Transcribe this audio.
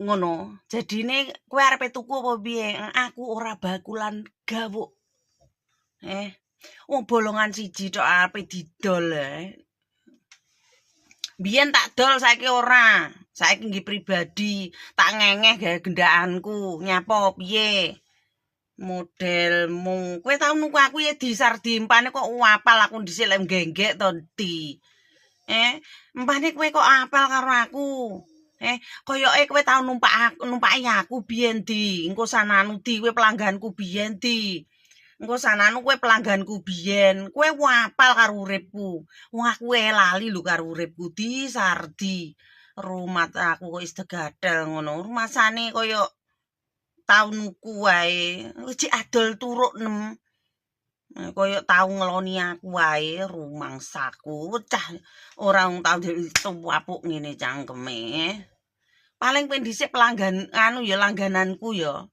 ngono. Jadine kowe arepe tuku apa piye? Aku ora bakulan gawuk. Wong bolongan siji tok arepe didol. Biyen tak dol saiki ora. Saiki nggih pribadi, tak ngengeh gawe gendakanku. Nyapa piye? Modelmu. Kowe tau nuku aku ya disardi empane kok apal aku dhisik lek nggenggek to ndi. Empane kowe kok apal karo aku. Koyoke kowe tau numpaki aku biyen di. Engko sananu di kowe pelangganku biyen di. Engko sananu kowe pelangganku biyen. Kowe apal karo uripku. Wong aku lali lho karo uripku disardi. Rumat aku kok wis tegadal ngono. Rumasane koyo tau nuku wae. Wis adol turuk nem. Koyo tau ngeloni aku wae rumangsaku. Cah ora tau tuwapuk ngene cangkeme. Paling pengen dhisik pelanggan ya langgananku ya.